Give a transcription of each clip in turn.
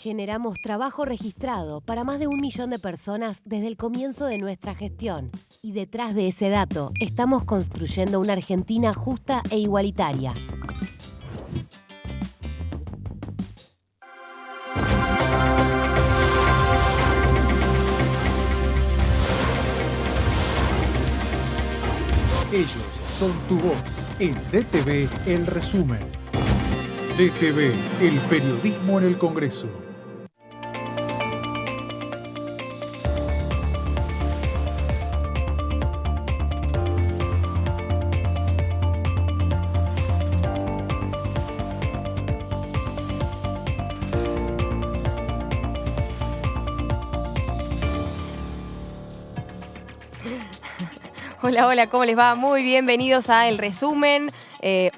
Generamos trabajo registrado para más de 1 millón de personas desde el comienzo de nuestra gestión. Y detrás de ese dato, estamos construyendo una Argentina justa e igualitaria. Ellos son tu voz. En DTV, el resumen. DTV, el periodismo en el Congreso. Hola, hola, ¿cómo les va? Muy bienvenidos a El Resumen.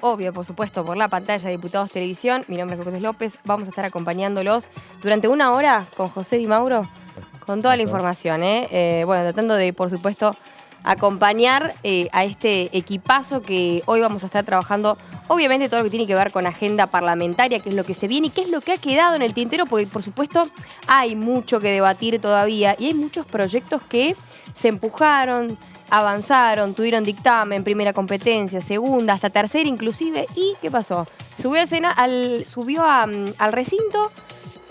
Obvio, por supuesto, por la pantalla de Diputados Televisión. Mi nombre es Lourdes López. Vamos a estar acompañándolos durante 1 hora con José Di Mauro, con toda la información. Bueno, tratando de, por supuesto, acompañar a este equipazo que hoy vamos a estar trabajando. Obviamente todo lo que tiene que ver con agenda parlamentaria, qué es lo que se viene y qué es lo que ha quedado en el tintero, porque por supuesto hay mucho que debatir todavía y hay muchos proyectos que se empujaron, avanzaron, tuvieron dictamen, primera competencia, segunda, hasta tercera inclusive. ¿Y qué pasó? Subió al recinto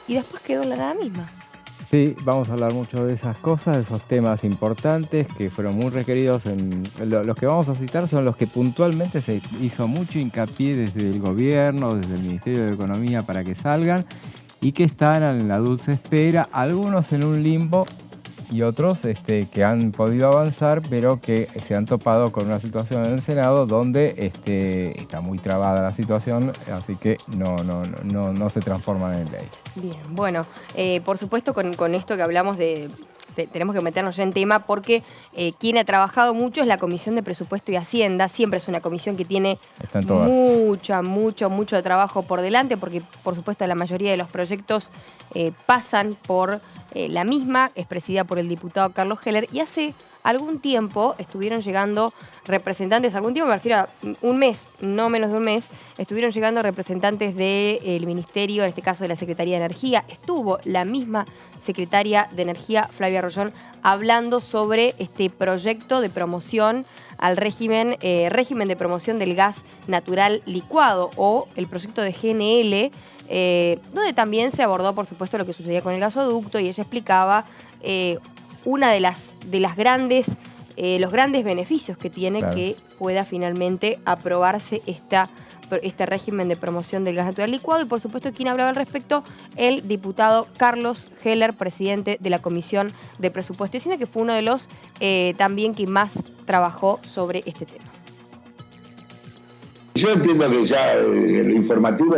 y después quedó en la nada misma. Sí, vamos a hablar mucho de esas cosas, de esos temas importantes que fueron muy requeridos. Los que vamos a citar son los que puntualmente se hizo mucho hincapié desde el gobierno, desde el Ministerio de Economía para que salgan y que están en la dulce espera, algunos en un limbo y otros que han podido avanzar, pero que se han topado con una situación en el Senado donde está muy trabada la situación, así que no se transforman en ley. Bien, bueno, por supuesto con esto que hablamos tenemos que meternos ya en tema porque quien ha trabajado mucho es la Comisión de Presupuesto y Hacienda. Siempre es una comisión que tiene mucho trabajo por delante porque, por supuesto, la mayoría de los proyectos pasan por la misma. Es presidida por el diputado Carlos Heller y hace algún tiempo estuvieron llegando representantes, algún tiempo me refiero a un mes, no menos de un mes, estuvieron llegando representantes del Ministerio, en este caso de la Secretaría de Energía. Estuvo la misma Secretaria de Energía, Flavia Rollón, hablando sobre este proyecto de promoción al régimen de promoción del gas natural licuado o el proyecto de GNL, donde también se abordó, por supuesto, lo que sucedía con el gasoducto y ella explicaba una de las grandes, los grandes beneficios que tiene, claro, que pueda finalmente aprobarse este régimen de promoción del gas natural licuado. Y por supuesto, quien hablaba al respecto, el diputado Carlos Heller, presidente de la Comisión de Presupuesto y Hacienda, que fue uno de los también que más trabajó sobre este tema. Yo entiendo que ya el informativo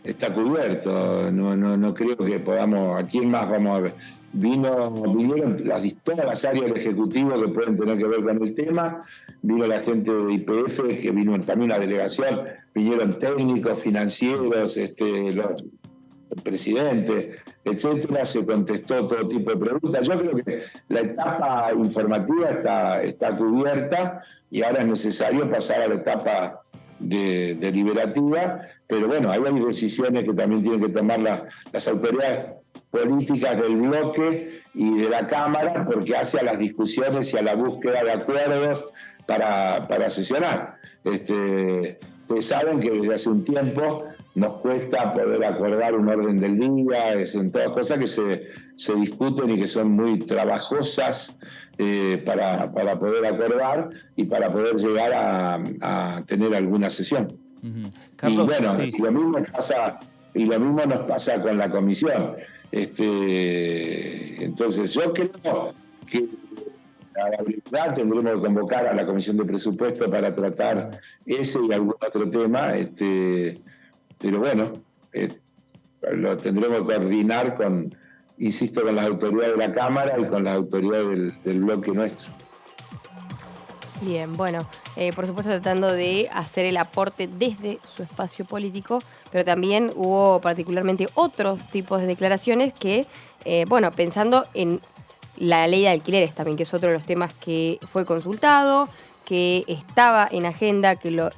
está cubierto, no creo que podamos, ¿a quién más vamos a ver? Vinieron todas las áreas del Ejecutivo que pueden tener que ver con el tema, vino la gente de YPF, que vino también una delegación, vinieron técnicos, financieros, el presidente, etcétera, se contestó todo tipo de preguntas. Yo creo que la etapa informativa está cubierta y ahora es necesario pasar a la etapa deliberativa, pero bueno, hay decisiones que también tienen que tomar las autoridades políticas del bloque y de la Cámara, porque hace a las discusiones y a la búsqueda de acuerdos para sesionar. Ustedes saben que desde hace un tiempo nos cuesta poder acordar un orden del día, son todas cosas que se discuten y que son muy trabajosas para poder acordar y para poder llegar a tener alguna sesión. Uh-huh. Carlos, y bueno, sí. y lo mismo nos pasa con la comisión. Entonces yo creo que a la verdad tendremos que convocar a la Comisión de Presupuesto para tratar ese y algún otro tema, pero bueno, lo tendremos que coordinar con las autoridades de la Cámara y con las autoridades del bloque nuestro. Bien, bueno, por supuesto tratando de hacer el aporte desde su espacio político, pero también hubo particularmente otros tipos de declaraciones que, pensando en la ley de alquileres también, que es otro de los temas que fue consultado, que estaba en agenda, que lo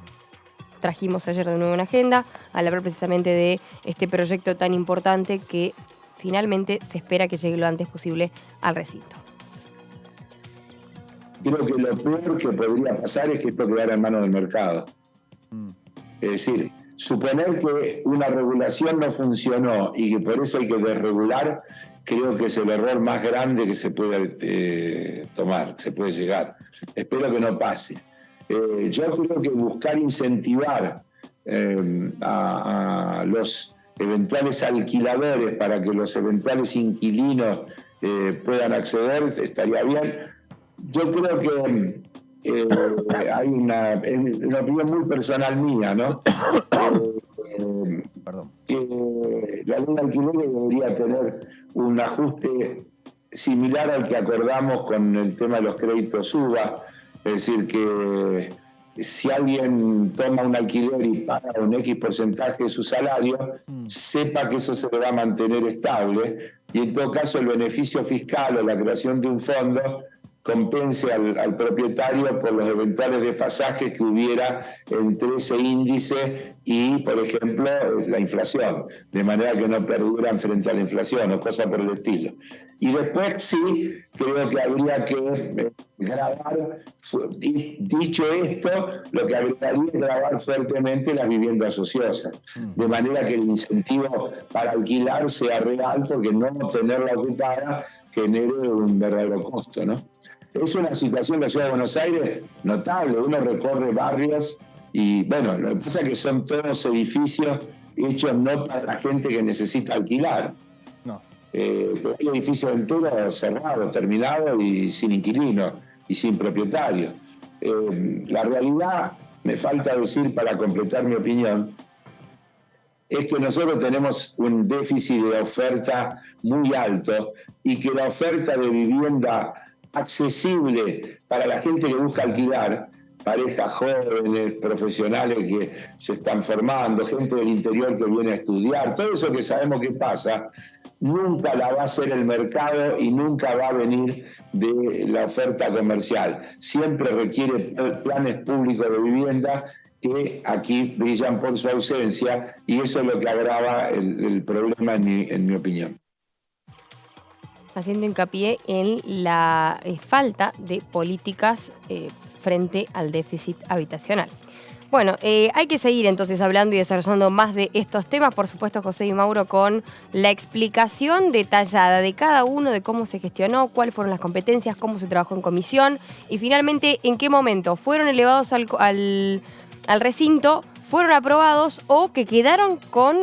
trajimos ayer de nuevo en agenda, al hablar precisamente de este proyecto tan importante que finalmente se espera que llegue lo antes posible al recinto. Creo que lo peor que podría pasar es que esto quedara en manos del mercado. Es decir, suponer que una regulación no funcionó y que por eso hay que desregular, creo que es el error más grande que se puede tomar, se puede llegar. Espero que no pase. Yo creo que buscar incentivar a los eventuales alquiladores para que los eventuales inquilinos puedan acceder estaría bien. Yo creo que hay una opinión muy personal mía, ¿no? Que la ley de alquileres debería tener un ajuste similar al que acordamos con el tema de los créditos UBA, es decir, que si alguien toma un alquiler y paga un X porcentaje de su salario, sepa que eso se le va a mantener estable y en todo caso el beneficio fiscal o la creación de un fondo compense al propietario por los eventuales desfasajes que hubiera entre ese índice y, por ejemplo, la inflación, de manera que no perduran frente a la inflación o cosas por el estilo. Y después sí, creo que habría que gravar, dicho esto, lo que habría es gravar fuertemente las viviendas ociosas, de manera que el incentivo para alquilar sea real, porque no tenerla ocupada genere un verdadero costo, ¿no? Es una situación en la Ciudad de Buenos Aires notable. Uno recorre barrios y, bueno, lo que pasa es que son todos edificios hechos no para la gente que necesita alquilar. No. Hay edificios enteros cerrados, terminados y sin inquilinos y sin propietarios. La realidad, me falta decir para completar mi opinión, es que nosotros tenemos un déficit de oferta muy alto y que la oferta de vivienda accesible para la gente que busca alquilar, parejas jóvenes, profesionales que se están formando, gente del interior que viene a estudiar, todo eso que sabemos que pasa, nunca la va a hacer el mercado y nunca va a venir de la oferta comercial. Siempre requiere planes públicos de vivienda que aquí brillan por su ausencia y eso es lo que agrava el problema en mi opinión. Haciendo hincapié en la falta de políticas frente al déficit habitacional. Bueno, hay que seguir entonces hablando y desarrollando más de estos temas, por supuesto, José y Mauro, con la explicación detallada de cada uno, de cómo se gestionó, cuáles fueron las competencias, cómo se trabajó en comisión y finalmente en qué momento fueron elevados al recinto, fueron aprobados o que quedaron con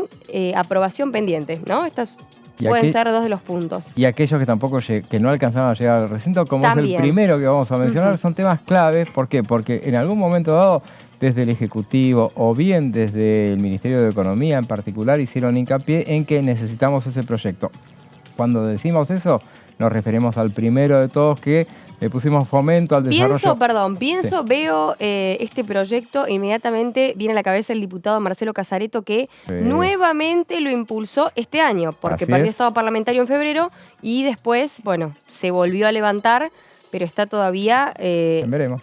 aprobación pendiente, ¿no? Estas pueden ser dos de los puntos. Y aquellos que tampoco que no alcanzaron a llegar al recinto, como también es el primero que vamos a mencionar, son temas claves. ¿Por qué? Porque en algún momento dado, desde el Ejecutivo o bien desde el Ministerio de Economía en particular, hicieron hincapié en que necesitamos ese proyecto. Cuando decimos eso, nos referimos al primero de todos, que le pusimos fomento al desarrollo. Pienso, sí. Veo este proyecto, inmediatamente viene a la cabeza el diputado Marcelo Casareto, que nuevamente lo impulsó este año, porque perdió estado parlamentario en febrero y después, bueno, se volvió a levantar, pero está todavía en veremos,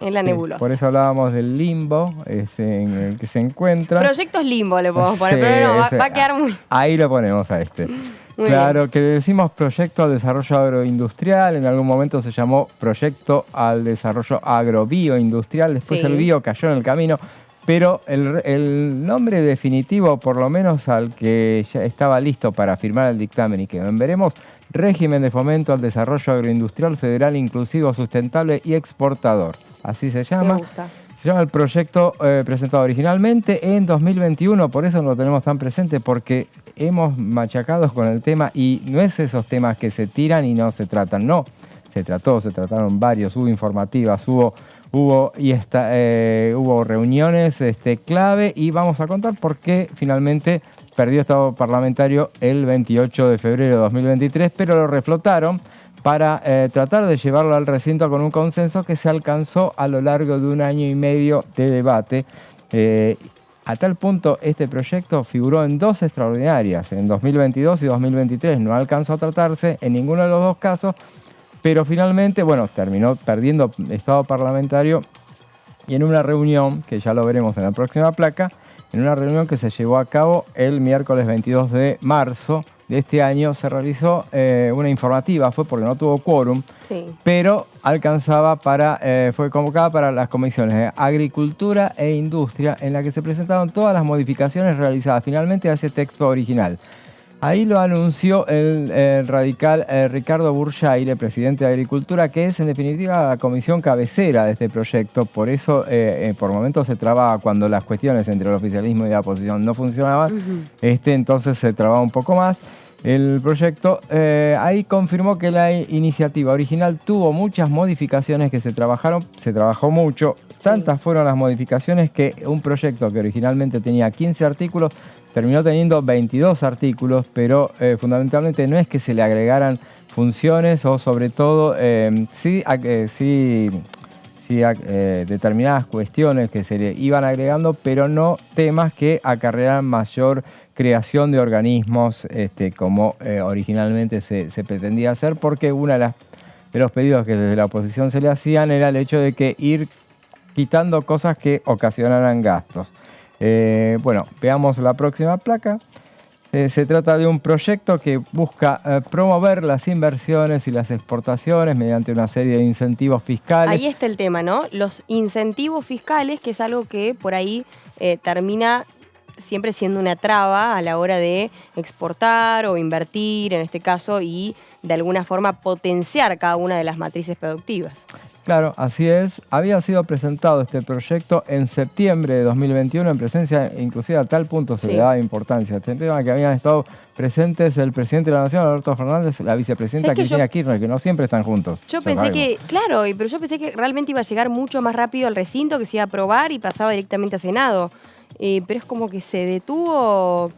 en la nebulosa. Por eso hablábamos del limbo en el que se encuentra. Proyectos limbo le podemos poner, pero no, va a quedar muy... Ahí lo ponemos a este. Muy claro, bien. Que decimos proyecto al desarrollo agroindustrial, en algún momento se llamó proyecto al desarrollo agrobioindustrial, después el bio cayó en el camino, pero el nombre definitivo, por lo menos al que ya estaba listo para firmar el dictamen y que veremos, régimen de fomento al desarrollo agroindustrial federal inclusivo, sustentable y exportador. Así se llama. Me gusta. Se llama el proyecto presentado originalmente en 2021, por eso no lo tenemos tan presente, porque hemos machacado con el tema y no es esos temas que se tiran y no se tratan, no. Se trataron varios, hubo informativas, hubo reuniones clave y vamos a contar por qué finalmente perdió estado parlamentario el 28 de febrero de 2023, pero lo reflotaron para tratar de llevarlo al recinto con un consenso que se alcanzó a lo largo de 1 año y medio de debate. A tal punto, este proyecto figuró en 2 extraordinarias, en 2022 y 2023. No alcanzó a tratarse en ninguno de los 2 casos, pero finalmente, bueno, terminó perdiendo estado parlamentario y en una reunión, que ya lo veremos en la próxima placa, en una reunión que se llevó a cabo el miércoles 22 de marzo de este año, se realizó una informativa, fue porque no tuvo quórum, Sí. pero alcanzaba fue convocada para las comisiones de Agricultura e Industria, en la que se presentaron todas las modificaciones realizadas finalmente a ese texto original. Ahí lo anunció el radical Ricardo Burjaire, presidente de Agricultura, que es en definitiva la comisión cabecera de este proyecto. Por eso por momentos se trababa cuando las cuestiones entre el oficialismo y la oposición no funcionaban. Entonces se trababa un poco más. El proyecto ahí confirmó que la iniciativa original tuvo muchas modificaciones que se trabajó mucho. Tantas fueron las modificaciones que un proyecto que originalmente tenía 15 artículos terminó teniendo 22 artículos, pero fundamentalmente no es que se le agregaran funciones o sobre todo determinadas cuestiones que se le iban agregando, pero no temas que acarrearan mayor creación de organismos como originalmente se pretendía hacer, porque uno de los pedidos que desde la oposición se le hacían era el hecho de que ir quitando cosas que ocasionaran gastos. Bueno, veamos la próxima placa. Se trata de un proyecto que busca promover las inversiones y las exportaciones mediante una serie de incentivos fiscales. Ahí está el tema, ¿no? Los incentivos fiscales, que es algo que por ahí termina siempre siendo una traba a la hora de exportar o invertir, en este caso, y de alguna forma potenciar cada una de las matrices productivas. Claro, así es. Había sido presentado este proyecto en septiembre de 2021 en presencia, inclusive a tal punto se le daba importancia a este tema que habían estado presentes el presidente de la Nación, Alberto Fernández, la vicepresidenta Cristina Kirchner, que no siempre están juntos. Yo pensé que, claro, pero yo pensé que realmente iba a llegar mucho más rápido al recinto, que se iba a aprobar y pasaba directamente a Senado. Pero es como que se detuvo.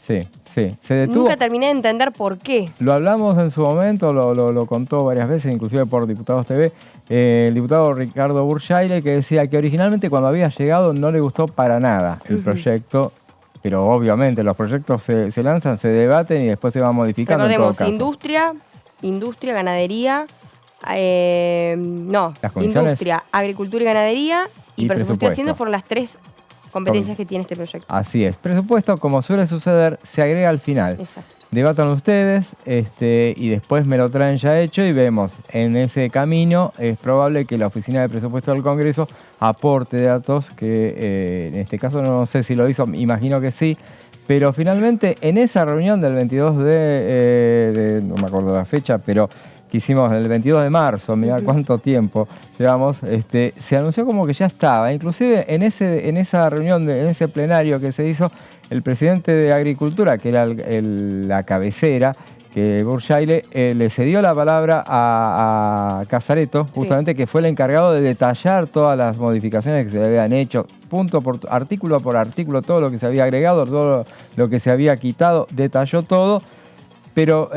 Sí, se detuvo. Nunca terminé de entender por qué. Lo hablamos en su momento, lo contó varias veces, inclusive por Diputados TV, el diputado Ricardo Burjaire, que decía que originalmente cuando había llegado no le gustó para nada el proyecto, pero obviamente los proyectos se lanzan, se debaten y después se van modificando. Recordemos, en todo caso. industria, ganadería, industria, agricultura y ganadería y presupuesto y Hacienda fueron las tres competencias que tiene este proyecto. Así es. Presupuesto, como suele suceder, se agrega al final. Exacto. Debatan ustedes y después me lo traen ya hecho y vemos en ese camino. Es probable que la Oficina de Presupuesto del Congreso aporte datos que en este caso no sé si lo hizo, imagino que sí. Pero finalmente en esa reunión del 22 no me acuerdo la fecha, pero que hicimos el 22 de marzo, mirá cuánto tiempo llevamos, se anunció como que ya estaba. Inclusive en esa reunión, en ese plenario que se hizo, el presidente de Agricultura, que era la cabecera, que Burjaire, le cedió la palabra a Casareto, justamente, que fue el encargado de detallar todas las modificaciones que se le habían hecho, artículo por artículo, todo lo que se había agregado, todo lo que se había quitado, detalló todo, pero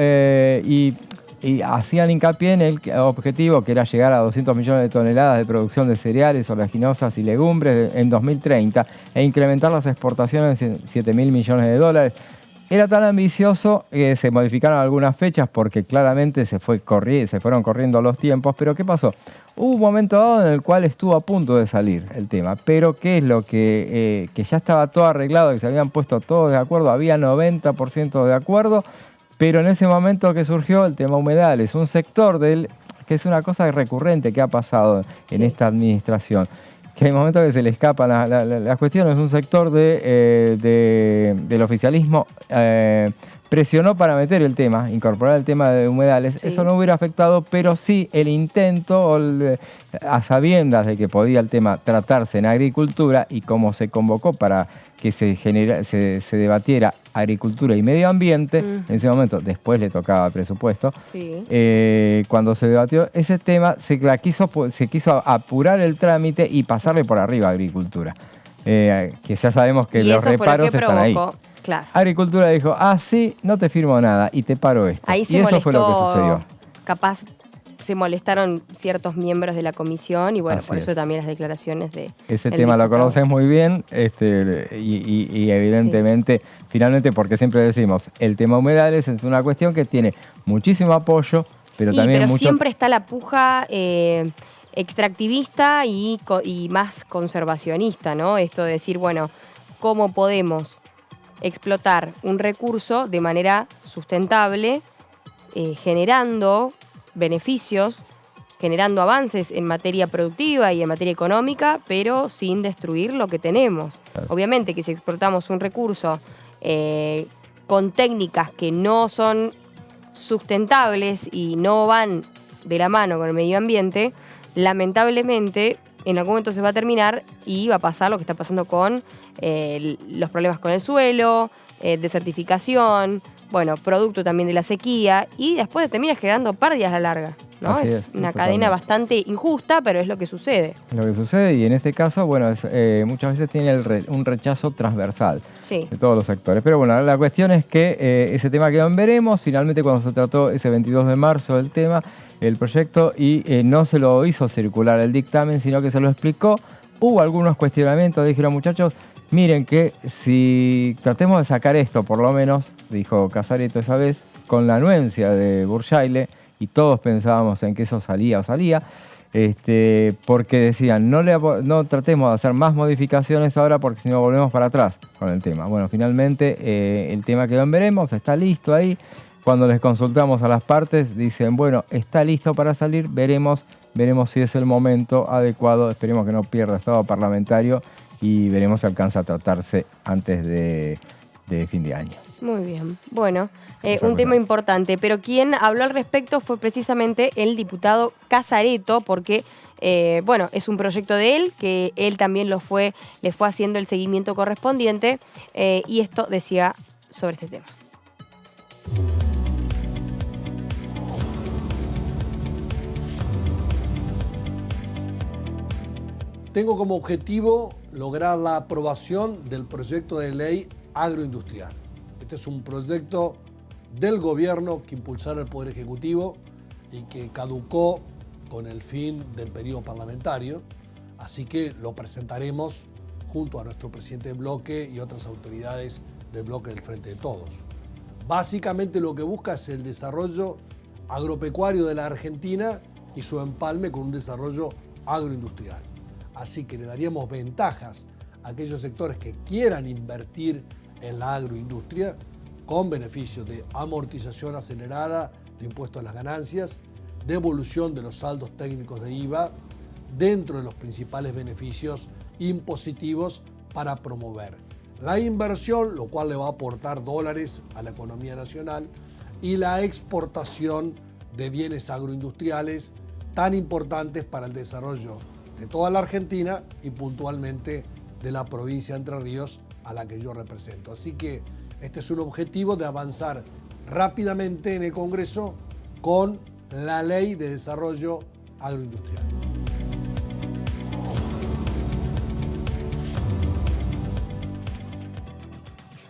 y hacían hincapié en el objetivo que era llegar a 200 millones de toneladas de producción de cereales, oleaginosas y legumbres en 2030 e incrementar las exportaciones en 7.000 millones de dólares. Era tan ambicioso que se modificaron algunas fechas porque claramente se fueron corriendo los tiempos, pero ¿qué pasó? Hubo un momento dado en el cual estuvo a punto de salir el tema, pero ¿qué es lo que ya estaba todo arreglado, que se habían puesto todos de acuerdo? Había 90% de acuerdo. Pero en ese momento que surgió el tema humedales, un sector que es una cosa recurrente que ha pasado en esta administración, que hay momentos que se le escapan las cuestiones, un sector del oficialismo presionó para meter el tema, incorporar el tema de humedales. Sí. Eso no hubiera afectado, pero sí el intento, a sabiendas de que podía el tema tratarse en agricultura y como se convocó para que se debatiera agricultura y medio ambiente, en ese momento, después le tocaba presupuesto, cuando se debatió ese tema, se quiso apurar el trámite y pasarle por arriba a agricultura, que ya sabemos que los reparos están ahí. Claro. Agricultura dijo, sí, no te firmo nada y te paro esto. Ahí y eso fue lo que sucedió. Capaz se molestaron ciertos miembros de la comisión y bueno, por eso también las declaraciones de... Ese tema lo conoces muy bien y evidentemente, finalmente, porque siempre decimos, el tema humedales es una cuestión que tiene muchísimo apoyo, pero también siempre está la puja extractivista y más conservacionista, ¿no? Esto de decir, bueno, ¿cómo podemos explotar un recurso de manera sustentable, generando beneficios, generando avances en materia productiva y en materia económica, pero sin destruir lo que tenemos? Obviamente que si explotamos un recurso con técnicas que no son sustentables y no van de la mano con el medio ambiente, lamentablemente en algún momento se va a terminar y va a pasar lo que está pasando con los problemas con el suelo, desertificación, bueno, producto también de la sequía, y después termina generando pérdidas a la larga, ¿no? Es una cadena bastante injusta, pero es lo que sucede. Es lo que sucede, y en este caso, bueno, muchas veces tiene un rechazo transversal de todos los sectores. Pero bueno, la cuestión es que ese tema quedó en veremos. Finalmente, cuando se trató ese 22 de marzo el tema, el proyecto, y no se lo hizo circular el dictamen, sino que se lo explicó, hubo algunos cuestionamientos, dijeron, muchachos, miren que si tratemos de sacar esto, por lo menos, dijo Casareto esa vez, con la anuencia de Burjaile, y todos pensábamos en que eso salía, porque decían, no tratemos de hacer más modificaciones ahora porque si no volvemos para atrás con el tema. Bueno, finalmente el tema quedó en veremos, está listo ahí. Cuando les consultamos a las partes, dicen, bueno, está listo para salir, veremos si es el momento adecuado, esperemos que no pierda estado parlamentario y veremos si alcanza a tratarse antes de fin de año. Muy bien, bueno, un tema importante, pero quien habló al respecto fue precisamente el diputado Casareto, porque, bueno, es un proyecto de él, que él también le fue haciendo el seguimiento correspondiente, y esto decía sobre este tema. Tengo como objetivo lograr la aprobación del proyecto de ley agroindustrial. Este es un proyecto del gobierno que impulsara el Poder Ejecutivo y que caducó con el fin del periodo parlamentario, así que lo presentaremos junto a nuestro presidente del bloque y otras autoridades del bloque del Frente de Todos. Básicamente lo que busca es el desarrollo agropecuario de la Argentina y su empalme con un desarrollo agroindustrial. Así que le daríamos ventajas a aquellos sectores que quieran invertir en la agroindustria con beneficios de amortización acelerada de impuestos a las ganancias, devolución de los saldos técnicos de IVA, dentro de los principales beneficios impositivos para promover la inversión, lo cual le va a aportar dólares a la economía nacional, y la exportación de bienes agroindustriales tan importantes para el desarrollo de toda la Argentina y puntualmente de la provincia de Entre Ríos a la que yo represento. Así que este es un objetivo de avanzar rápidamente en el Congreso con la Ley de Desarrollo Agroindustrial.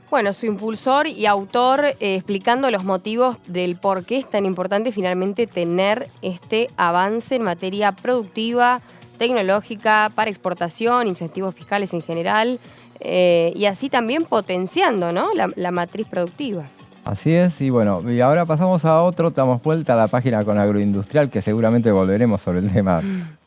Bueno, su impulsor y autor explicando los motivos del por qué es tan importante finalmente tener este avance en materia productiva, tecnológica, para exportación, incentivos fiscales en general, y así también potenciando, ¿no?, la matriz productiva. Así es, y bueno, y ahora pasamos a otro, damos vuelta a la página con Agroindustrial, que seguramente volveremos sobre el tema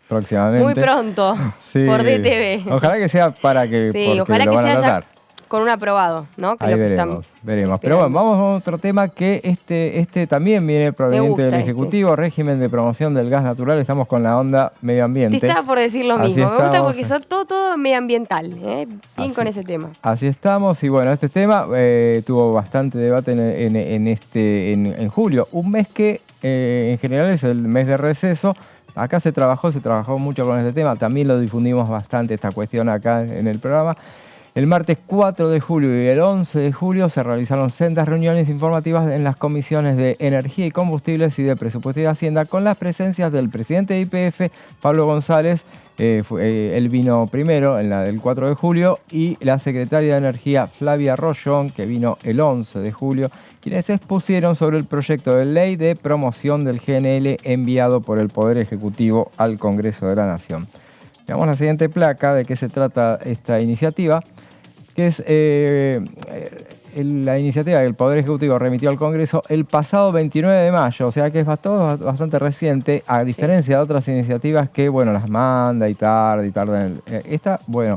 próximamente. Muy pronto, sí, por DTV. Ojalá que sea para que, sí, ojalá lo que van sea a tratar. Con un aprobado, ¿no? Que ahí veremos. Pero bueno, vamos a otro tema que este también viene proveniente del Ejecutivo, régimen de promoción del gas natural. Estamos con la onda medio ambiente. Te estaba por decir lo mismo. Me gusta porque son todo medioambiental, bien con ese tema. Así estamos, y bueno, este tema tuvo bastante debate en julio, un mes que en general es el mes de receso. Acá se trabajó mucho con este tema, también lo difundimos bastante esta cuestión acá en el programa. El martes 4 de julio y el 11 de julio se realizaron sendas reuniones informativas en las comisiones de Energía y Combustibles y de Presupuesto y de Hacienda, con las presencias del presidente de YPF, Pablo González, él vino primero en la del 4 de julio, y la secretaria de Energía, Flavia Rollón, que vino el 11 de julio, quienes expusieron sobre el proyecto de ley de promoción del GNL enviado por el Poder Ejecutivo al Congreso de la Nación. Veamos la siguiente placa de qué se trata esta iniciativa, que es la iniciativa que el Poder Ejecutivo remitió al Congreso el pasado 29 de mayo, o sea que es bastante reciente, a diferencia de otras iniciativas que, bueno, las manda y tarde. Esta, bueno,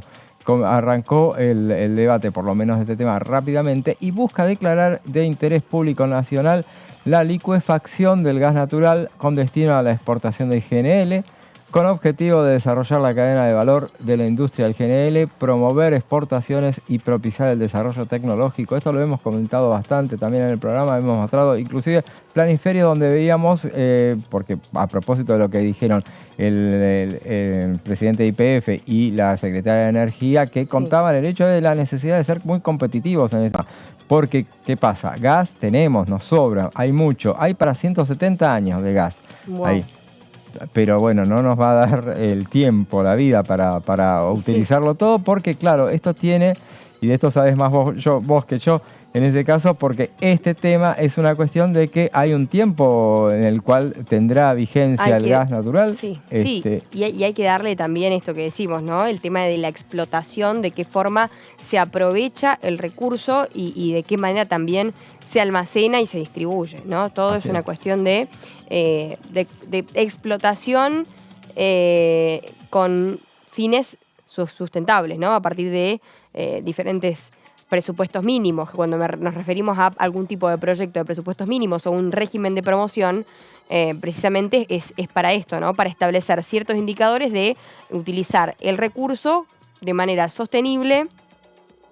arrancó el debate, por lo menos de este tema, rápidamente y busca declarar de interés público nacional la licuefacción del gas natural con destino a la exportación del GNL, con objetivo de desarrollar la cadena de valor de la industria del GNL, promover exportaciones y propiciar el desarrollo tecnológico. Esto lo hemos comentado bastante también en el programa, hemos mostrado inclusive planiferio donde veíamos, porque a propósito de lo que dijeron el presidente de YPF y la secretaria de Energía, que contaban el hecho de la necesidad de ser muy competitivos en esto. Porque, ¿qué pasa? Gas tenemos, nos sobra, hay mucho, hay para 170 años de gas. Wow. Ahí. Pero bueno, no nos va a dar el tiempo, la vida para utilizarlo todo, porque claro, esto tiene, y de esto sabes más vos que yo, en ese caso, porque este tema es una cuestión de que hay un tiempo en el cual tendrá vigencia el gas natural. Sí, sí. Y hay que darle también esto que decimos, ¿no? El tema de la explotación, de qué forma se aprovecha el recurso y de qué manera también se almacena y se distribuye, ¿no? Todo es una cuestión de explotación con fines sustentables, ¿no? A partir de diferentes presupuestos mínimos, cuando nos referimos a algún tipo de proyecto de presupuestos mínimos o un régimen de promoción, precisamente es para esto, ¿no? Para establecer ciertos indicadores de utilizar el recurso de manera sostenible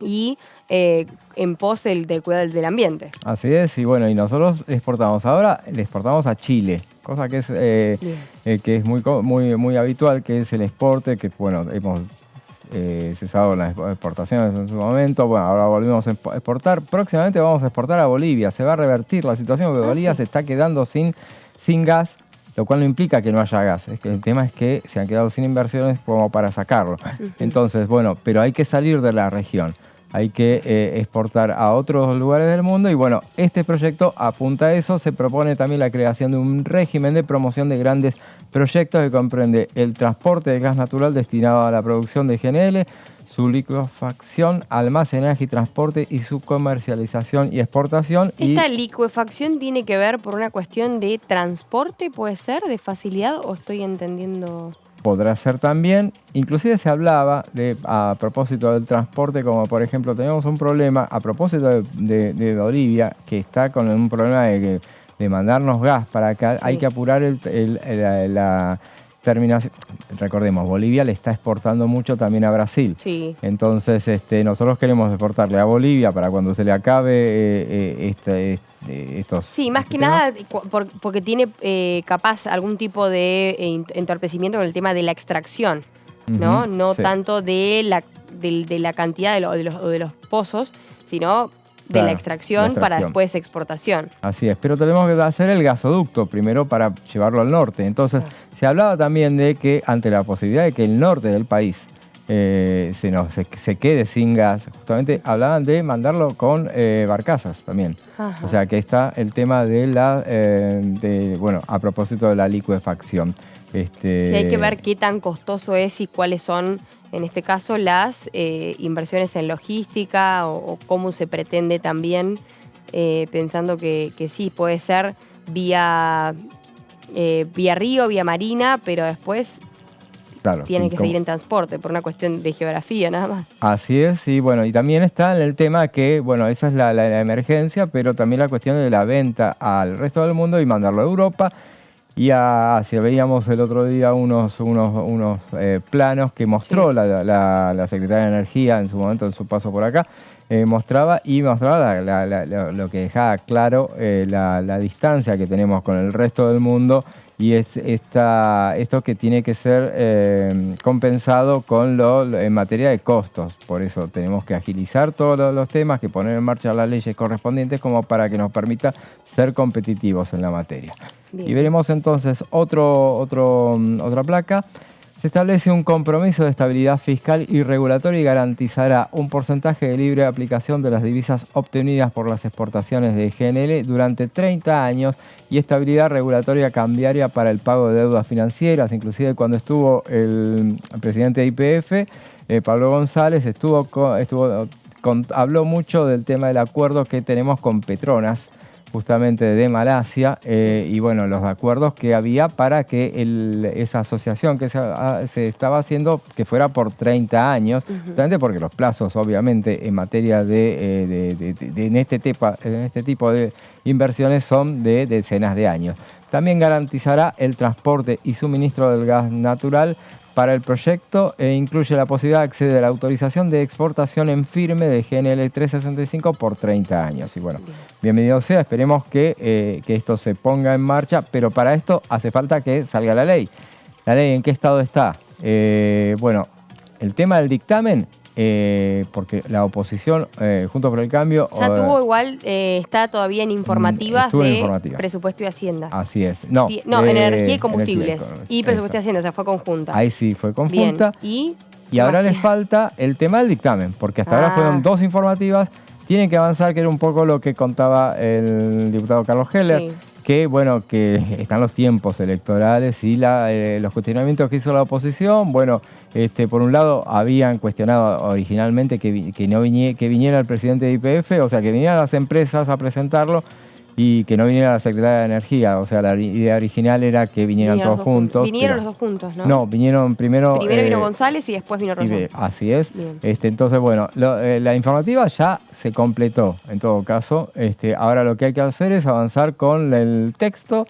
y en pos del cuidado del ambiente. Así es, y bueno, y nosotros le exportamos a Chile, cosa que es muy habitual, que es el exporte, que bueno, hemos cesado las exportaciones en su momento, bueno, ahora volvimos a exportar, próximamente vamos a exportar a Bolivia, se va a revertir la situación porque Bolivia se está quedando sin gas, lo cual no implica que no haya gas, el tema es que se han quedado sin inversiones como para sacarlo. Entonces, bueno, pero hay que salir de la región, hay que exportar a otros lugares del mundo y bueno, este proyecto apunta a eso, se propone también la creación de un régimen de promoción de grandes proyectos que comprende el transporte de gas natural destinado a la producción de GNL, su licuefacción, almacenaje y transporte y su comercialización y exportación. ¿Esta licuefacción tiene que ver por una cuestión de transporte, puede ser, de facilidad o estoy entendiendo...? Podrá ser también, inclusive se hablaba a propósito del transporte, como por ejemplo tenemos un problema a propósito de Bolivia, que está con un problema de mandarnos gas para acá, hay que apurar la terminación. Recordemos, Bolivia le está exportando mucho también a Brasil. Sí. Entonces nosotros queremos exportarle a Bolivia para cuando se le acabe estos... Sí, más que nada porque tiene capaz algún tipo de entorpecimiento con el tema de la extracción, ¿no? No tanto de la cantidad de los pozos, sino de la extracción para después exportación. Así es, pero tenemos que hacer el gasoducto primero para llevarlo al norte. Entonces, se hablaba también de que ante la posibilidad de que el norte del país se quede sin gas, justamente hablaban de mandarlo con barcazas también. Ajá. O sea que está el tema de bueno, a propósito de la licuefacción. Sí, hay que ver qué tan costoso es y cuáles son, en este caso, las inversiones en logística o cómo se pretende también, pensando que sí, puede ser vía río, vía marina, pero después tiene que seguir en transporte por una cuestión de geografía nada más. Así es, y bueno, y también está en el tema que, bueno, esa es la emergencia, pero también la cuestión de la venta al resto del mundo y mandarlo a Europa. Y si veíamos el otro día unos planos que mostró la Secretaría de Energía en su momento, en su paso por acá, mostraba lo que dejaba claro la distancia que tenemos con el resto del mundo y es esto que tiene que ser compensado en materia de costos. Por eso tenemos que agilizar todos los temas, que poner en marcha las leyes correspondientes como para que nos permita ser competitivos en la materia. Bien. Y veremos entonces otra placa. Se establece un compromiso de estabilidad fiscal y regulatoria y garantizará un porcentaje de libre aplicación de las divisas obtenidas por las exportaciones de GNL durante 30 años y estabilidad regulatoria cambiaria para el pago de deudas financieras. Inclusive cuando estuvo el presidente de YPF, Pablo González, estuvo habló mucho del tema del acuerdo que tenemos con Petronas, justamente de Malasia, y bueno, los acuerdos que había para que esa asociación que se estaba haciendo, que fuera por 30 años, justamente porque los plazos, obviamente, en materia en este tipo de inversiones son de decenas de años. También garantizará el transporte y suministro del gas natural para el proyecto incluye la posibilidad de acceder a la autorización de exportación en firme de GNL 365 por 30 años. Y bueno, bienvenido sea, esperemos que esto se ponga en marcha, pero para esto hace falta que salga la ley. ¿La ley en qué estado está? Bueno, el tema del dictamen, porque la oposición, Juntos por el Cambio... Ya tuvo igual, está todavía en informativas de presupuesto y Hacienda. Así es. No, energía y combustibles. Y presupuesto y Hacienda, o sea, fue conjunta. Ahí sí, fue conjunta. Bien. Y ahora les falta el tema del dictamen, porque hasta ahora fueron 2 informativas. Tienen que avanzar, que era un poco lo que contaba el diputado Carlos Heller, que bueno, que están los tiempos electorales y los cuestionamientos que hizo la oposición. Bueno, por un lado habían cuestionado originalmente que viniera el presidente de YPF, o sea, que vinieran las empresas a presentarlo y que no viniera la secretaria de Energía. O sea, la idea original era que vinieran todos juntos. Vinieron los dos juntos, ¿no? No, vinieron primero... Primero vino González y después vino Rosón. Así es. Entonces, bueno, la informativa ya se completó, en todo caso. Ahora lo que hay que hacer es avanzar con el texto.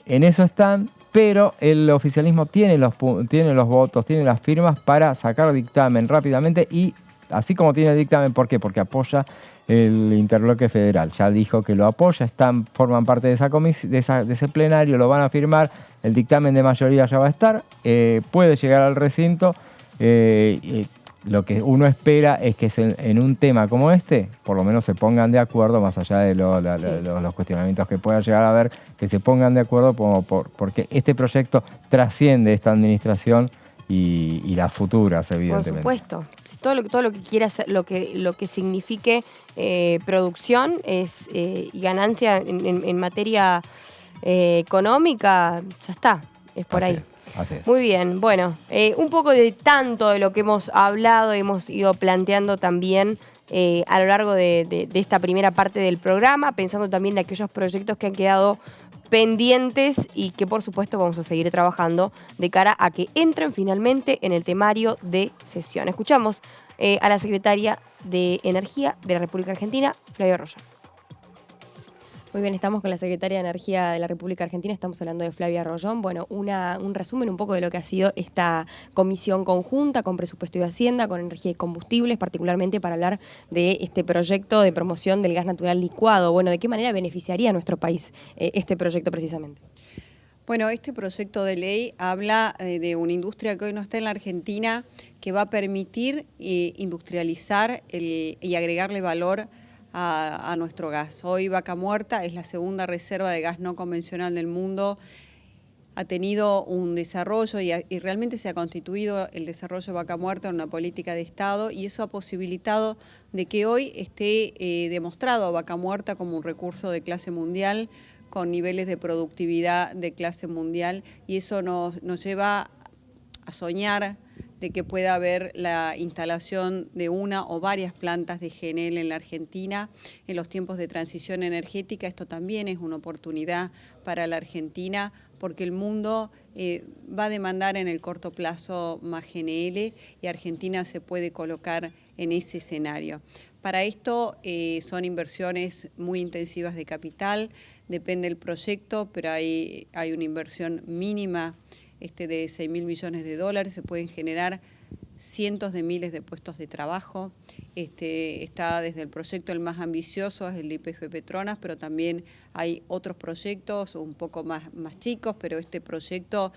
En eso están, pero el oficialismo tiene los votos, tiene las firmas para sacar dictamen rápidamente y así como tiene el dictamen, ¿por qué? Porque apoya el Interbloque Federal. Ya dijo que lo apoya, forman parte de de ese plenario, lo van a firmar, el dictamen de mayoría ya va a estar, puede llegar al recinto. Lo que uno espera es que en un tema como este, por lo menos se pongan de acuerdo, más allá de los cuestionamientos que pueda llegar a haber, que se pongan de acuerdo porque este proyecto trasciende esta administración y las futuras, evidentemente. Por supuesto. Todo lo que quiera hacer, lo que signifique producción y ganancia en materia económica, ya está, es por ahí. Así es. Muy bien, bueno, un poco de tanto de lo que hemos hablado, hemos ido planteando también a lo largo de esta primera parte del programa, pensando también de aquellos proyectos que han quedado pendientes y que por supuesto vamos a seguir trabajando de cara a que entren finalmente en el temario de sesión. Escuchamos a la secretaria de Energía de la República Argentina, Flavia Rollón. Muy bien, estamos con la secretaria de Energía de la República Argentina, estamos hablando de Flavia Rollón. Bueno, un resumen un poco de lo que ha sido esta comisión conjunta con Presupuesto y Hacienda, con Energía y Combustibles, particularmente para hablar de este proyecto de promoción del gas natural licuado. Bueno, ¿de qué manera beneficiaría a nuestro país este proyecto precisamente? Bueno, este proyecto de ley habla de una industria que hoy no está en la Argentina, que va a permitir industrializar y agregarle valor a nuestro gas. Hoy Vaca Muerta es la segunda reserva de gas no convencional del mundo. Ha tenido un desarrollo y realmente se ha constituido el desarrollo de Vaca Muerta en una política de Estado y eso ha posibilitado de que hoy esté demostrado Vaca Muerta como un recurso de clase mundial con niveles de productividad de clase mundial y eso nos lleva a soñar de que pueda haber la instalación de una o varias plantas de GNL en la Argentina. En los tiempos de transición energética esto también es una oportunidad para la Argentina porque el mundo va a demandar en el corto plazo más GNL y Argentina se puede colocar en ese escenario. Para esto son inversiones muy intensivas de capital, depende del proyecto, pero hay una inversión mínima de 6.000 millones de dólares, se pueden generar cientos de miles de puestos de trabajo. Está desde el proyecto el más ambicioso, es el de YPF Petronas, pero también hay otros proyectos un poco más chicos, pero este proyecto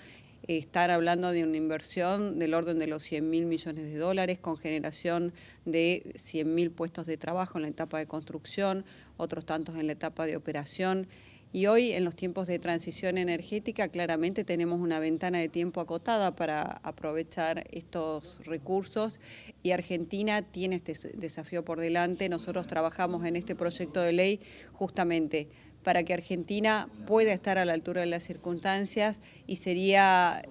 están hablando de una inversión del orden de los 100.000 millones de dólares con generación de 100.000 puestos de trabajo en la etapa de construcción, otros tantos en la etapa de operación. Y hoy, en los tiempos de transición energética, claramente tenemos una ventana de tiempo acotada para aprovechar estos recursos y Argentina tiene este desafío por delante. Nosotros trabajamos en este proyecto de ley justamente para que Argentina pueda estar a la altura de las circunstancias y sería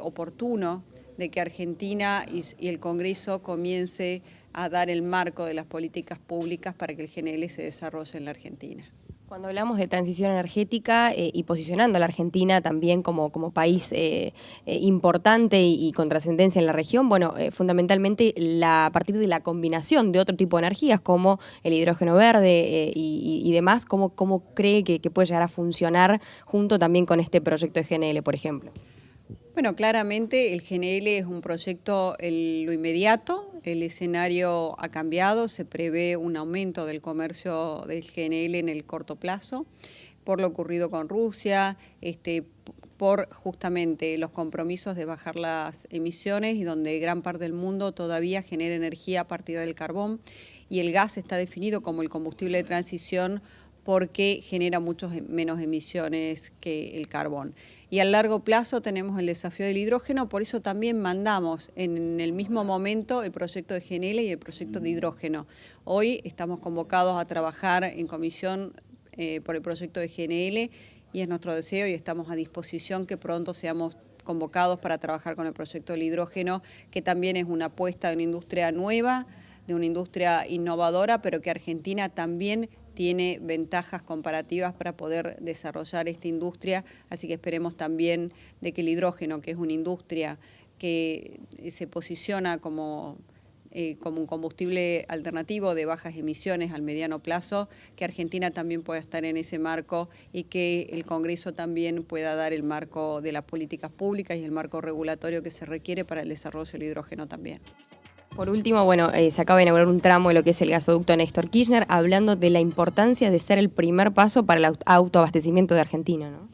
oportuno de que Argentina y el Congreso comience a dar el marco de las políticas públicas para que el GNL se desarrolle en la Argentina. Cuando hablamos de transición energética y posicionando a la Argentina también como país importante y con trascendencia en la región, bueno, fundamentalmente a partir de la combinación de otro tipo de energías como el hidrógeno verde y demás, ¿cómo cree que puede llegar a funcionar junto también con este proyecto de GNL, por ejemplo? Bueno, claramente el GNL es un proyecto en lo inmediato, el escenario ha cambiado, se prevé un aumento del comercio del GNL en el corto plazo, por lo ocurrido con Rusia, por justamente los compromisos de bajar las emisiones y donde gran parte del mundo todavía genera energía a partir del carbón y el gas está definido como el combustible de transición porque genera muchos menos emisiones que el carbón. Y a largo plazo tenemos el desafío del hidrógeno, por eso también mandamos en el mismo momento el proyecto de GNL y el proyecto de hidrógeno. Hoy estamos convocados a trabajar en comisión por el proyecto de GNL y es nuestro deseo y estamos a disposición que pronto seamos convocados para trabajar con el proyecto del hidrógeno, que también es una apuesta de una industria nueva, de una industria innovadora, pero que Argentina también tiene ventajas comparativas para poder desarrollar esta industria, así que esperemos también de que el hidrógeno, que es una industria que se posiciona como un combustible alternativo de bajas emisiones al mediano plazo, que Argentina también pueda estar en ese marco y que el Congreso también pueda dar el marco de las políticas públicas y el marco regulatorio que se requiere para el desarrollo del hidrógeno también. Por último, bueno, se acaba de inaugurar un tramo de lo que es el gasoducto Néstor Kirchner, hablando de la importancia de ser el primer paso para el autoabastecimiento de Argentina, ¿no?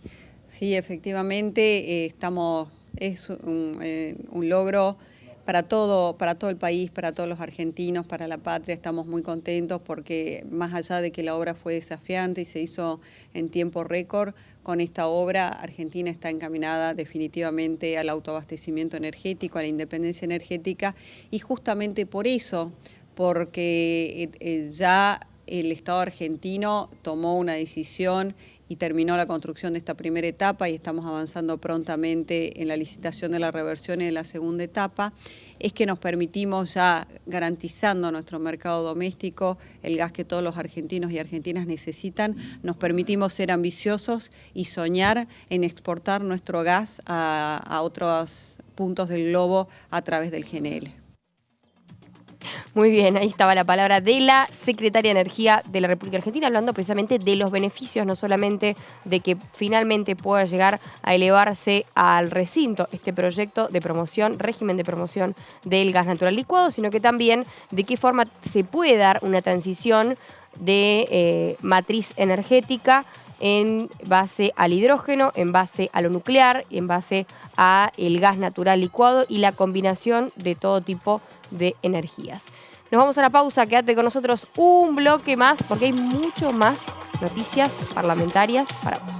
Sí, efectivamente, es un logro para todo el país, para todos los argentinos, para la patria. Estamos muy contentos porque más allá de que la obra fue desafiante y se hizo en tiempo récord, con esta obra Argentina está encaminada definitivamente al autoabastecimiento energético, a la independencia energética y justamente por eso, porque ya el Estado argentino tomó una decisión y terminó la construcción de esta primera etapa y estamos avanzando prontamente en la licitación de la reversión y de la segunda etapa, es que nos permitimos ya garantizando nuestro mercado doméstico, el gas que todos los argentinos y argentinas necesitan, nos permitimos ser ambiciosos y soñar en exportar nuestro gas a otros puntos del globo a través del GNL. Muy bien, ahí estaba la palabra de la Secretaria de Energía de la República Argentina, hablando precisamente de los beneficios, no solamente de que finalmente pueda llegar a elevarse al recinto este proyecto de promoción, régimen de promoción del gas natural licuado, sino que también de qué forma se puede dar una transición de matriz energética en base al hidrógeno, en base a lo nuclear, en base a el gas natural licuado y la combinación de todo tipo de energías. Nos vamos a la pausa, quédate con nosotros un bloque más porque hay mucho más noticias parlamentarias para vos.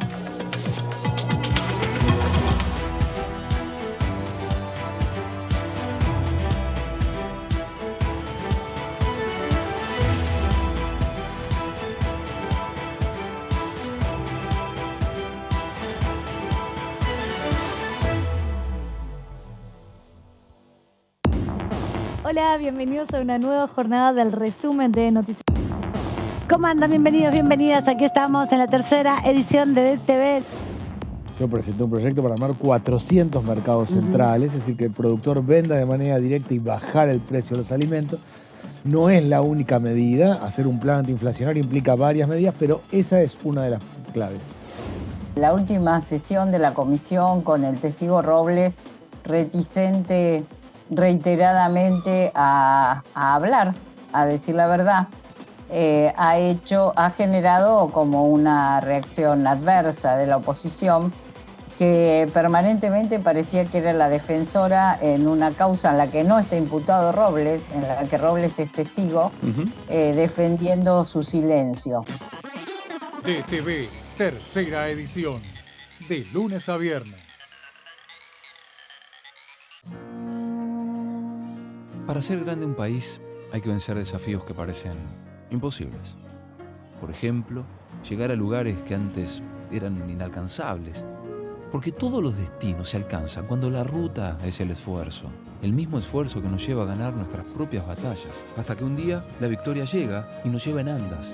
Hola, bienvenidos a una nueva jornada del resumen de noticias. ¿Cómo andan? Bienvenidos, bienvenidas. Aquí estamos en la tercera edición de DTV. Yo presenté un proyecto para armar 400 mercados centrales, es decir, que el productor venda de manera directa y bajar el precio de los alimentos. No es la única medida, hacer un plan antiinflacionario implica varias medidas, pero esa es una de las claves. La última sesión de la comisión con el testigo Robles, reticente reiteradamente a hablar, a decir la verdad, ha generado como una reacción adversa de la oposición que permanentemente parecía que era la defensora en una causa en la que no está imputado Robles, en la que Robles es testigo, defendiendo su silencio. DTV, tercera edición, de lunes a viernes. Para ser grande un país hay que vencer desafíos que parecen imposibles. Por ejemplo, llegar a lugares que antes eran inalcanzables. Porque todos los destinos se alcanzan cuando la ruta es el esfuerzo. El mismo esfuerzo que nos lleva a ganar nuestras propias batallas. Hasta que un día la victoria llega y nos lleva en andas.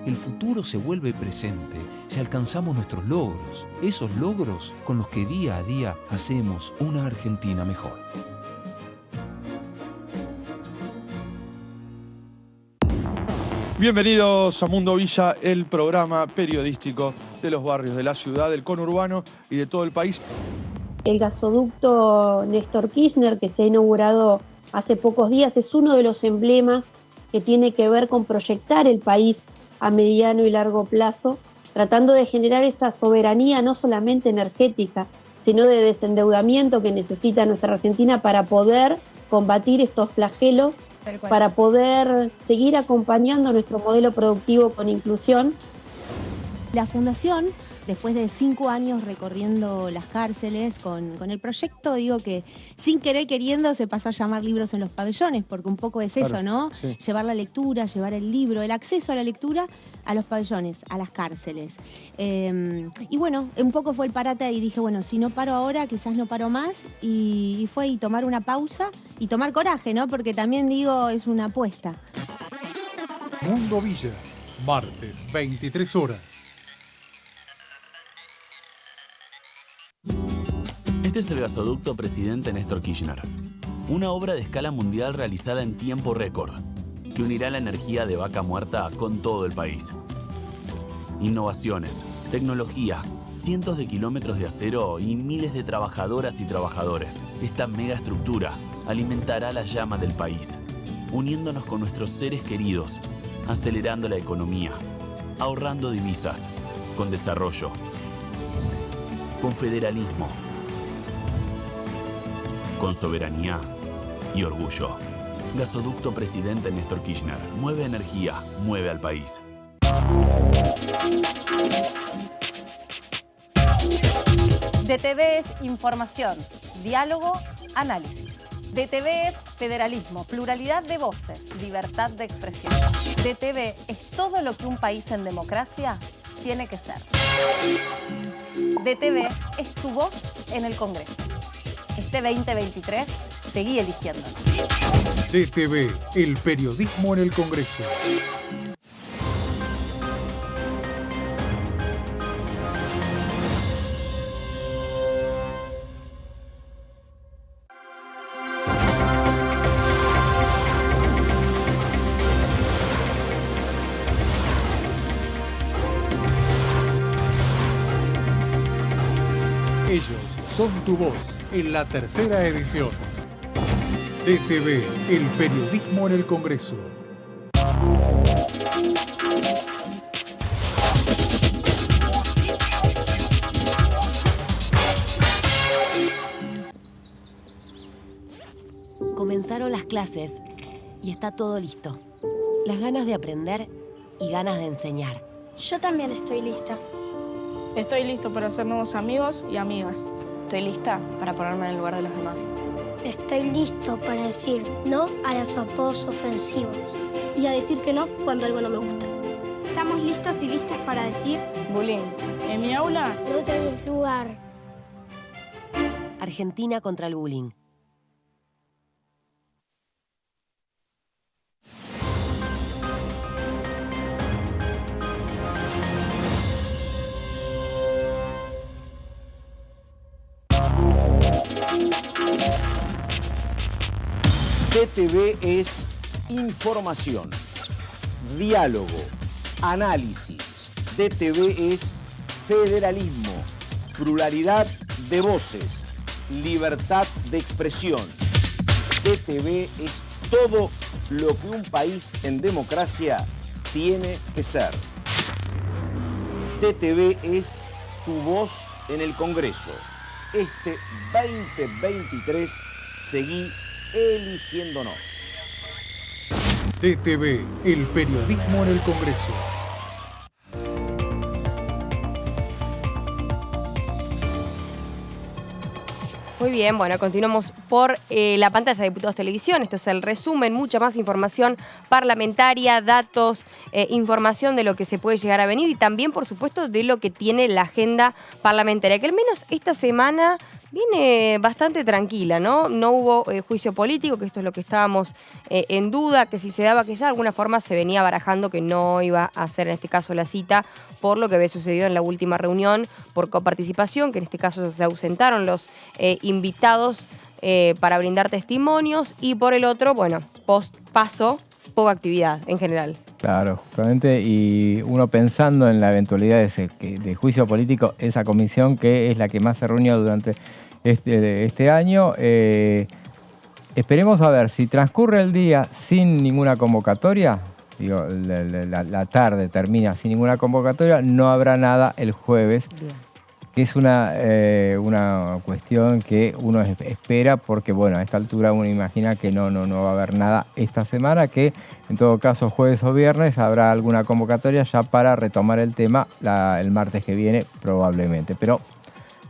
El futuro se vuelve presente si alcanzamos nuestros logros. Esos logros con los que día a día hacemos una Argentina mejor. Bienvenidos a Mundo Villa, el programa periodístico de los barrios de la ciudad, del conurbano y de todo el país. El gasoducto Néstor Kirchner, que se ha inaugurado hace pocos días, es uno de los emblemas que tiene que ver con proyectar el país a mediano y largo plazo, tratando de generar esa soberanía no solamente energética, sino de desendeudamiento que necesita nuestra Argentina para poder combatir estos flagelos, para poder seguir acompañando nuestro modelo productivo con inclusión. La Fundación, después de 5 años recorriendo las cárceles con el proyecto, digo que sin querer queriendo se pasó a llamar Libros en los Pabellones, porque un poco es eso, ¿no? Sí. Llevar la lectura, llevar el libro, el acceso a la lectura a los pabellones, a las cárceles. Y bueno, un poco fue el parate y dije, bueno, si no paro ahora, quizás no paro más. Y fue y tomar una pausa y tomar coraje, ¿no? Porque también digo, es una apuesta. Mundo Villa, martes, 23 horas. Este es el gasoducto Presidente Néstor Kirchner, una obra de escala mundial realizada en tiempo récord, que unirá la energía de Vaca Muerta con todo el país. Innovaciones, tecnología, cientos de kilómetros de acero y miles de trabajadoras y trabajadores. Esta megaestructura alimentará la llama del país, uniéndonos con nuestros seres queridos, acelerando la economía, ahorrando divisas, con desarrollo, con federalismo, con soberanía y orgullo. Gasoducto Presidente Néstor Kirchner. Mueve energía, mueve al país. DTV es información, diálogo, análisis. DTV es federalismo, pluralidad de voces, libertad de expresión. DTV es todo lo que un país en democracia tiene que ser. DTV es tu voz en el Congreso. Este 2023, seguí eligiéndonos. DTV, el periodismo en el Congreso. Ellos son tu voz en la tercera edición. DTV, el periodismo en el Congreso. Comenzaron las clases y está todo listo. Las ganas de aprender y ganas de enseñar. Yo también estoy lista. Estoy listo para hacer nuevos amigos y amigas. Estoy lista para ponerme en el lugar de los demás. Estoy listo para decir no a los apodos ofensivos. Y a decir que no cuando algo no me gusta. Estamos listos y listas para decir bullying. En mi aula no tenés lugar. Argentina contra el bullying. DTV es información, diálogo, análisis. DTV es federalismo, pluralidad de voces, libertad de expresión. DTV es todo lo que un país en democracia tiene que ser. DTV es tu voz en el Congreso. Este 2023 seguí eligiéndonos. DTV, el periodismo en el Congreso. Muy bien, bueno, continuamos por la pantalla de Diputados Televisión. Esto es el resumen, mucha más información parlamentaria, datos, información de lo que se puede llegar a venir y también, por supuesto, de lo que tiene la agenda parlamentaria, que al menos esta semana viene bastante tranquila, ¿no? No hubo juicio político, que esto es lo que estábamos en duda, que si se daba, que ya de alguna forma se venía barajando que no iba a ser en este caso la cita por lo que había sucedido en la última reunión por coparticipación, que en este caso se ausentaron los invitados para brindar testimonios, y por el otro, bueno, paso, poca actividad en general. Claro, justamente, y uno pensando en la eventualidad de juicio político, esa comisión que es la que más se reunió durante este año, esperemos a ver si transcurre el día sin ninguna convocatoria, digo, la tarde termina sin ninguna convocatoria, no habrá nada el jueves. Bien. Que es una cuestión que uno espera porque, bueno, a esta altura uno imagina que no va a haber nada esta semana, que en todo caso jueves o viernes habrá alguna convocatoria ya para retomar el tema el martes que viene probablemente, pero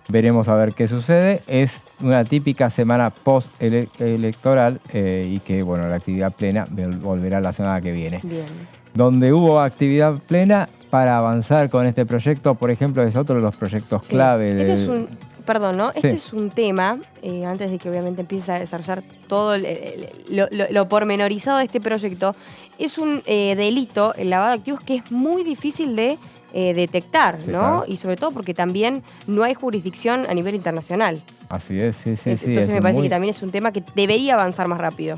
veremos a ver qué sucede. Es una típica semana post-electoral y que, bueno, la actividad plena volverá la semana que viene. Bien. Donde hubo actividad plena para avanzar con este proyecto, por ejemplo, es otro de los proyectos clave. Este es un, perdón, ¿no? Este es un tema, antes de que obviamente empieces a desarrollar todo lo pormenorizado de este proyecto, es un delito, el lavado de activos, que es muy difícil de detectar, ¿no? Claro. Y sobre todo porque también no hay jurisdicción a nivel internacional. Así es, sí. Entonces me parece que también es un tema que debería avanzar más rápido.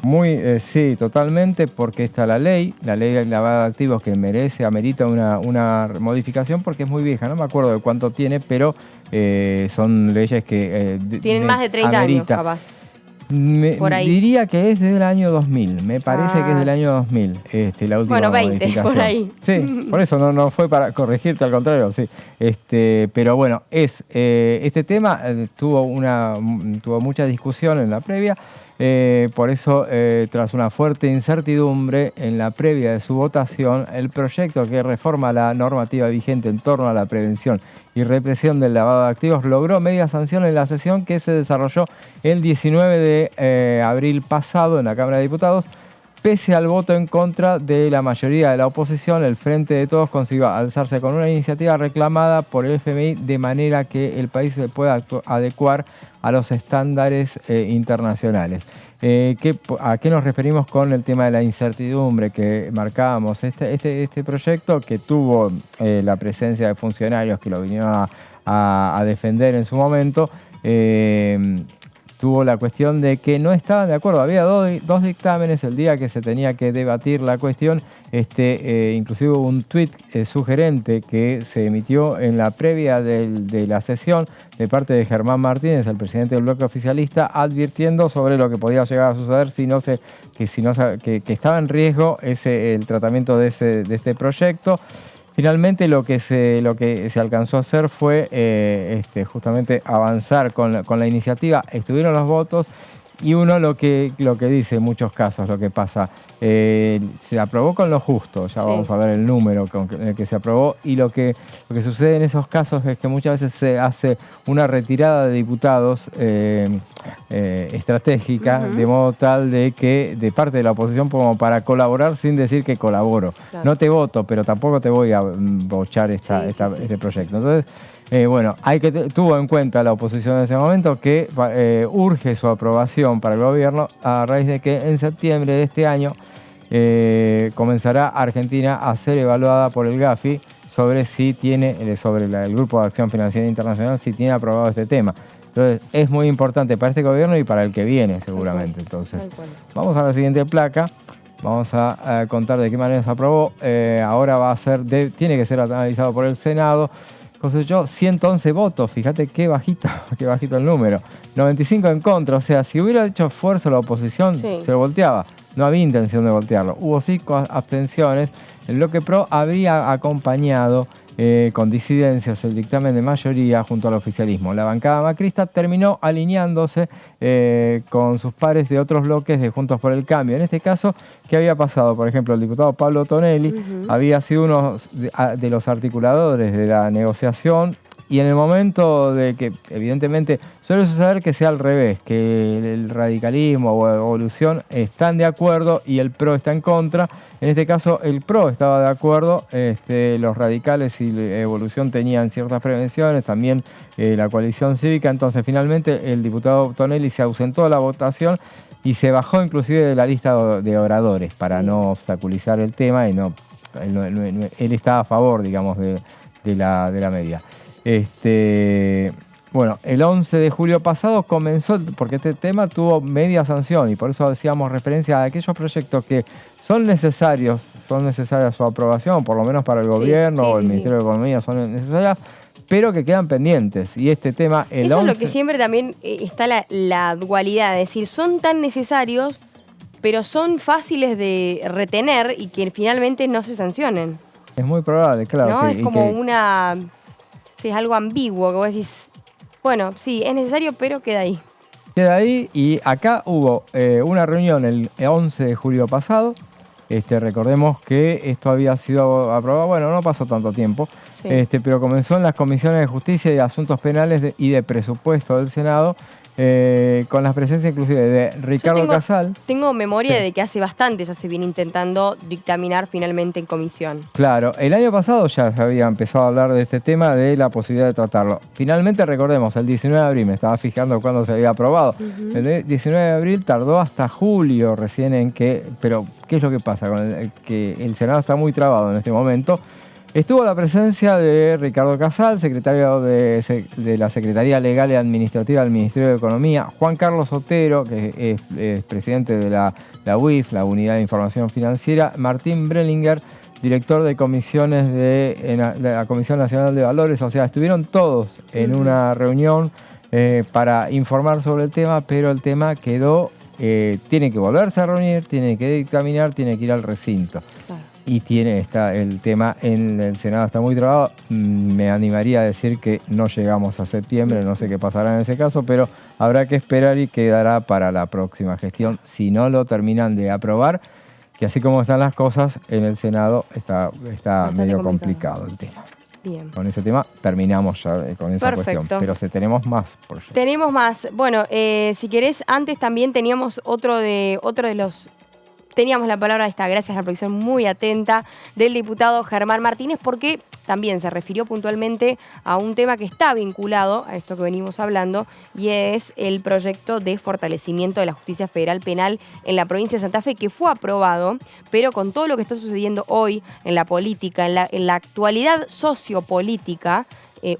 Sí, totalmente, porque está la ley del lavado de activos que amerita una modificación porque es muy vieja, no me acuerdo de cuánto tiene, pero son leyes que... tienen más de 30 años, capaz. Diría que es desde el año 2000, me parece que es del año 2000 la última bueno, 20, modificación. Por ahí. Sí, por eso no fue para corregirte, al contrario, sí. Pero bueno, este tema tuvo mucha discusión en la previa, por eso, tras una fuerte incertidumbre en la previa de su votación, el proyecto que reforma la normativa vigente en torno a la prevención y represión del lavado de activos logró media sanción en la sesión que se desarrolló el 19 de abril pasado en la Cámara de Diputados. Pese al voto en contra de la mayoría de la oposición, el Frente de Todos consiguió alzarse con una iniciativa reclamada por el FMI de manera que el país se pueda adecuar a los estándares internacionales. ¿A qué nos referimos con el tema de la incertidumbre que marcábamos? Este proyecto, que tuvo la presencia de funcionarios que lo vinieron a defender en su momento, tuvo la cuestión de que no estaban de acuerdo. Había dos dictámenes el día que se tenía que debatir la cuestión. Inclusive hubo un tuit sugerente que se emitió en la previa de la sesión de parte de Germán Martínez, el presidente del bloque oficialista, advirtiendo sobre lo que podía llegar a suceder que estaba en riesgo el tratamiento de este proyecto. Finalmente lo que se alcanzó a hacer fue justamente avanzar con la iniciativa. Estuvieron los votos y uno lo que dice en muchos casos, lo que pasa, se aprobó con lo justo, ya vamos a ver el número con el que se aprobó, y lo que sucede en esos casos es que muchas veces se hace una retirada de diputados estratégica, de modo tal de que de parte de la oposición como para colaborar sin decir que colaboro. Claro. No te voto, pero tampoco te voy a bochar este proyecto. Entonces, tuvo en cuenta la oposición en ese momento que urge su aprobación para el gobierno a raíz de que en septiembre de este año comenzará Argentina a ser evaluada por el GAFI sobre el Grupo de Acción Financiera Internacional, si tiene aprobado este tema. Entonces es muy importante para este gobierno y para el que viene seguramente. Entonces vamos a la siguiente placa. Vamos a contar de qué manera se aprobó. Ahora tiene que ser analizado por el Senado. Cosechó 111 votos, fíjate qué bajito el número. 95 en contra, o sea, si hubiera hecho esfuerzo la oposición, se volteaba. No había intención de voltearlo. Hubo 5 abstenciones. El bloque PRO había acompañado con disidencias el dictamen de mayoría junto al oficialismo. La bancada macrista terminó alineándose con sus pares de otros bloques de Juntos por el Cambio. En este caso, ¿qué había pasado? Por ejemplo, el diputado Pablo Tonelli había sido uno de los articuladores de la negociación y en el momento de que, evidentemente, suele suceder que sea al revés, que el radicalismo o Evolución están de acuerdo y el PRO está en contra. En este caso, el PRO estaba de acuerdo, los radicales y Evolución tenían ciertas prevenciones, también la coalición cívica. Entonces, finalmente, el diputado Tonelli se ausentó de la votación y se bajó inclusive de la lista de oradores para no obstaculizar el tema, y él estaba a favor, digamos, de la medida. Bueno, el 11 de julio pasado comenzó, porque este tema tuvo media sanción, y por eso hacíamos referencia a aquellos proyectos que son necesarias su aprobación, por lo menos para el gobierno o el Ministerio de Economía son necesarias, pero que quedan pendientes. Y este tema, el Eso 11... es lo que siempre también está la dualidad, es decir, son tan necesarios, pero son fáciles de retener y que finalmente no se sancionen. Es muy probable, claro. ¿No? Es como sí, es algo ambiguo, que vos decís, bueno, sí, es necesario, pero queda ahí. Queda ahí, y acá hubo una reunión el 11 de julio pasado. Recordemos que esto había sido aprobado, bueno, no pasó tanto tiempo, sí. Pero comenzó en las comisiones de Justicia y Asuntos Penales y de Presupuesto del Senado, con la presencia inclusive de Ricardo Casal. Tengo memoria de que hace bastante ya se viene intentando dictaminar finalmente en comisión. Claro, el año pasado ya se había empezado a hablar de este tema, de la posibilidad de tratarlo. Finalmente, recordemos, el 19 de abril, me estaba fijando cuándo se había aprobado. El 19 de abril tardó hasta julio recién en que... Pero, ¿qué es lo que pasa? Que el Senado está muy trabado en este momento. Estuvo la presencia de Ricardo Casal, secretario de la Secretaría Legal y Administrativa del Ministerio de Economía, Juan Carlos Otero, que es presidente de la UIF, la Unidad de Información Financiera, Martín Brellinger, director de comisiones de la Comisión Nacional de Valores. O sea, estuvieron todos en una reunión para informar sobre el tema, pero el tema quedó, tiene que volverse a reunir, tiene que dictaminar, tiene que ir al recinto. Claro. Y el tema en el Senado está muy trabado. Me animaría a decir que no llegamos a septiembre, no sé qué pasará en ese caso, pero habrá que esperar y quedará para la próxima gestión si no lo terminan de aprobar, que así como están las cosas en el Senado está medio complicado el tema. Bien. Con ese tema terminamos ya con esa cuestión, pero tenemos más proyectos. Tenemos más. Bueno, si querés, antes también teníamos otro de los... Teníamos la palabra, gracias a la producción muy atenta, del diputado Germán Martínez, porque también se refirió puntualmente a un tema que está vinculado a esto que venimos hablando, y es el proyecto de fortalecimiento de la justicia federal penal en la provincia de Santa Fe, que fue aprobado, pero con todo lo que está sucediendo hoy en la política, en la actualidad sociopolítica,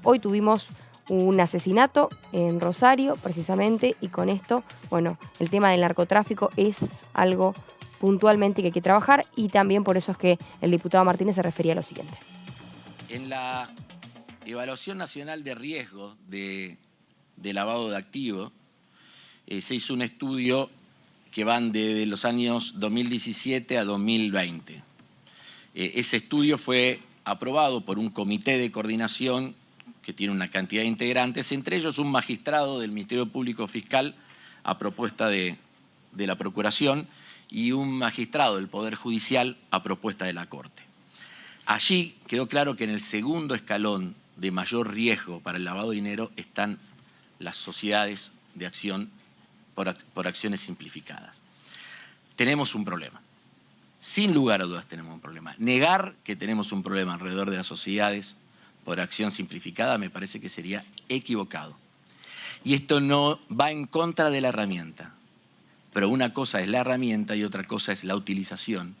hoy tuvimos un asesinato en Rosario, precisamente, y con esto, bueno, el tema del narcotráfico es algo puntualmente que hay que trabajar, y también por eso es que el diputado Martínez se refería a lo siguiente. En la Evaluación Nacional de Riesgo de Lavado de Activos se hizo un estudio que van desde los años 2017 a 2020. Ese estudio fue aprobado por un comité de coordinación que tiene una cantidad de integrantes, entre ellos un magistrado del Ministerio Público Fiscal a propuesta de la Procuración, y un magistrado del Poder Judicial a propuesta de la Corte. Allí quedó claro que en el segundo escalón de mayor riesgo para el lavado de dinero están las sociedades de acción por acciones simplificadas. Tenemos un problema. Sin lugar a dudas tenemos un problema. Negar que tenemos un problema alrededor de las sociedades por acción simplificada me parece que sería equivocado. Y esto no va en contra de la herramienta. Pero una cosa es la herramienta y otra cosa es la utilización.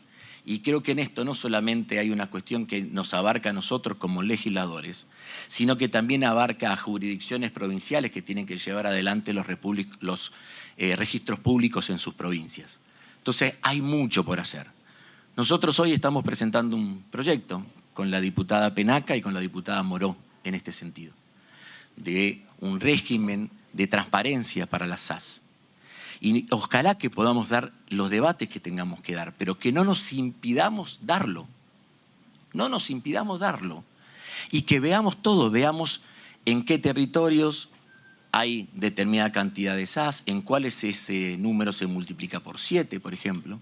Y creo que en esto no solamente hay una cuestión que nos abarca a nosotros como legisladores, sino que también abarca a jurisdicciones provinciales que tienen que llevar adelante los registros públicos en sus provincias. Entonces hay mucho por hacer. Nosotros hoy estamos presentando un proyecto con la diputada Penaca y con la diputada Moró en este sentido, de un régimen de transparencia para las SAS. Y ojalá que podamos dar los debates que tengamos que dar, pero que no nos impidamos darlo. No nos impidamos darlo. Y que veamos todo, veamos en qué territorios hay determinada cantidad de SAS, en cuáles ese número se multiplica por 7, por ejemplo.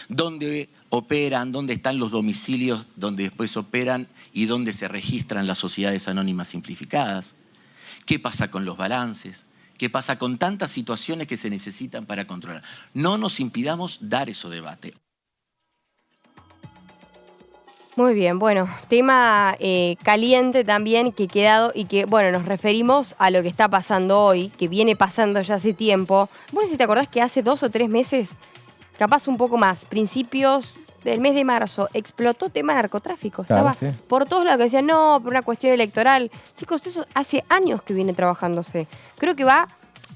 ¿Dónde operan? ¿Dónde están los domicilios donde después operan y dónde se registran las sociedades anónimas simplificadas? ¿Qué pasa con los balances? ¿Qué pasa con tantas situaciones que se necesitan para controlar? No nos impidamos dar ese debate. Muy bien, bueno, tema caliente también que quedado y que, bueno, nos referimos a lo que está pasando hoy, que viene pasando ya hace tiempo. Bueno, si te acordás que hace 2 o 3 meses, capaz un poco más, principios del mes de marzo, explotó tema narcotráfico. Claro, Estaba sí. por todos lados que decían, no, por una cuestión electoral. Chicos, eso hace años que viene trabajándose. Creo que va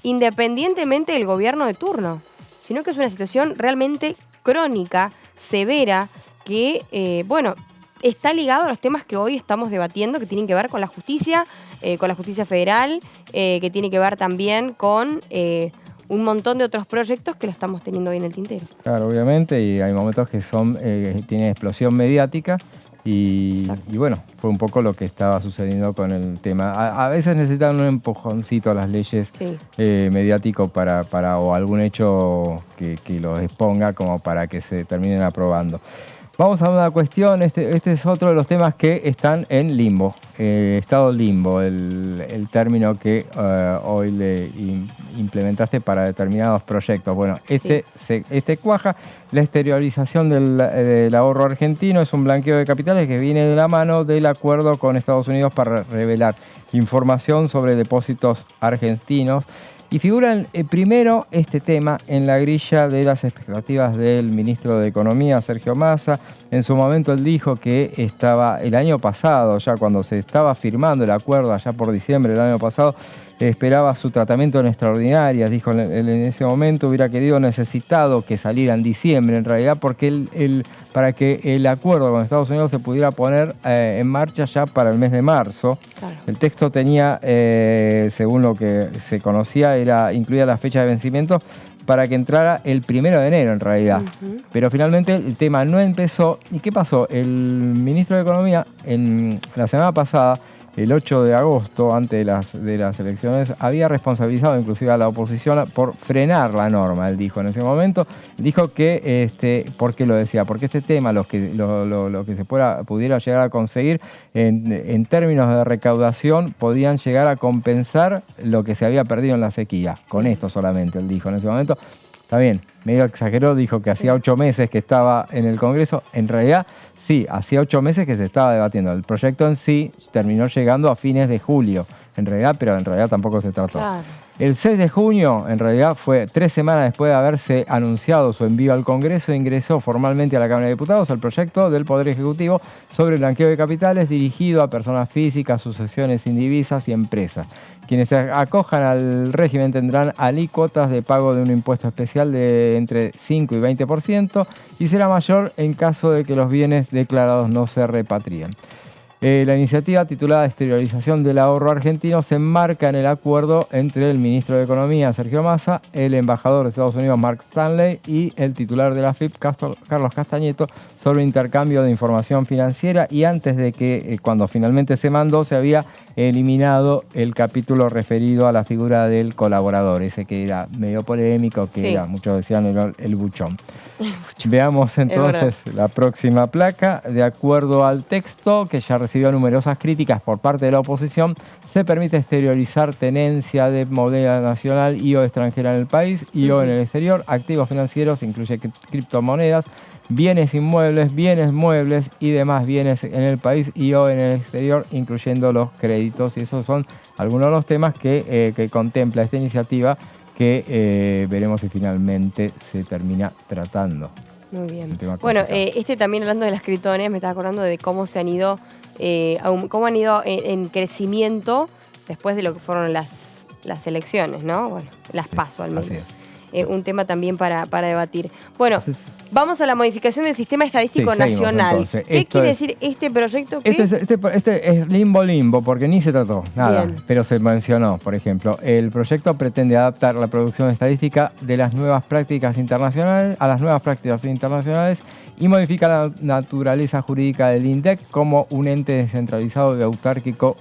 independientemente del gobierno de turno, sino que es una situación realmente crónica, severa, que, bueno, está ligado a los temas que hoy estamos debatiendo, que tienen que ver con la justicia federal, que tiene que ver también con un montón de otros proyectos que lo estamos teniendo hoy en el tintero. Claro, obviamente, y hay momentos que tienen explosión mediática y bueno, fue un poco lo que estaba sucediendo con el tema. A veces necesitan un empujoncito a las leyes mediático o algún hecho que los exponga como para que se terminen aprobando. Vamos a una cuestión, este es otro de los temas que están en limbo, estado limbo, el término que hoy le implementaste para determinados proyectos. Bueno, este cuaja, la exteriorización del ahorro argentino es un blanqueo de capitales que viene de la mano del acuerdo con Estados Unidos para revelar información sobre depósitos argentinos. Y figuran primero este tema en la grilla de las expectativas del ministro de Economía, Sergio Massa. En su momento él dijo que estaba el año pasado, ya cuando se estaba firmando el acuerdo, allá por diciembre del año pasado, esperaba su tratamiento en extraordinarias. Dijo en ese momento hubiera necesitado que saliera en diciembre, en realidad, porque para que el acuerdo con Estados Unidos se pudiera poner en marcha ya para el mes de marzo. Claro. El texto tenía, según lo que se conocía, incluía la fecha de vencimiento para que entrara el 1 de enero en realidad. Pero finalmente el tema no empezó. ¿Y qué pasó? El ministro de Economía, la semana pasada, el 8 de agosto, antes de las elecciones, había responsabilizado inclusive a la oposición por frenar la norma. Él dijo en ese momento, dijo que, ¿por qué lo decía? Porque este tema, lo que se pudiera llegar a conseguir en términos de recaudación, podían llegar a compensar lo que se había perdido en la sequía. Con esto solamente, él dijo en ese momento. Está bien, medio exageró, dijo que hacía 8 meses que estaba en el Congreso. En realidad, sí, hacía 8 meses que se estaba debatiendo. El proyecto en sí terminó llegando a fines de julio, pero en realidad tampoco se trató. Claro. El 6 de junio, en realidad, fue 3 semanas después de haberse anunciado su envío al Congreso, ingresó formalmente a la Cámara de Diputados el proyecto del Poder Ejecutivo sobre el blanqueo de capitales dirigido a personas físicas, sucesiones indivisas y empresas. Quienes se acojan al régimen tendrán alícuotas de pago de un impuesto especial de entre 5 y 20% y será mayor en caso de que los bienes declarados no se repatrien. La iniciativa titulada Exteriorización del ahorro argentino se enmarca en el acuerdo entre el ministro de Economía, Sergio Massa, el embajador de Estados Unidos, Mark Stanley, y el titular de la AFIP, Carlos Castañeto, sobre intercambio de información financiera. Y antes de que, cuando finalmente se mandó, se había eliminado el capítulo referido a la figura del colaborador, ese que era medio polémico, que era, muchos decían, el buchón. Veamos entonces la próxima placa. De acuerdo al texto, que ya recibió numerosas críticas por parte de la oposición, se permite exteriorizar tenencia de moneda nacional y o extranjera en el país y o en el exterior, activos financieros, incluye criptomonedas, bienes inmuebles, bienes muebles y demás bienes en el país y o en el exterior, incluyendo los créditos. Y esos son algunos de los temas que contempla esta iniciativa, que veremos si finalmente se termina tratando. Muy bien. Bueno, también hablando de las criptomonedas, me estaba acordando de cómo se han ido, en crecimiento después de lo que fueron las elecciones, ¿no? Bueno, las PASO al menos. Un tema también para debatir. Bueno, vamos a la modificación del sistema estadístico nacional. Entonces, ¿qué quiere decir este proyecto? Este es limbo, porque ni se trató nada, pero se mencionó. Por ejemplo, el proyecto pretende adaptar la producción estadística de las nuevas prácticas internacionales a las nuevas prácticas internacionales y modifica la naturaleza jurídica del INDEC como un ente descentralizado y autárquico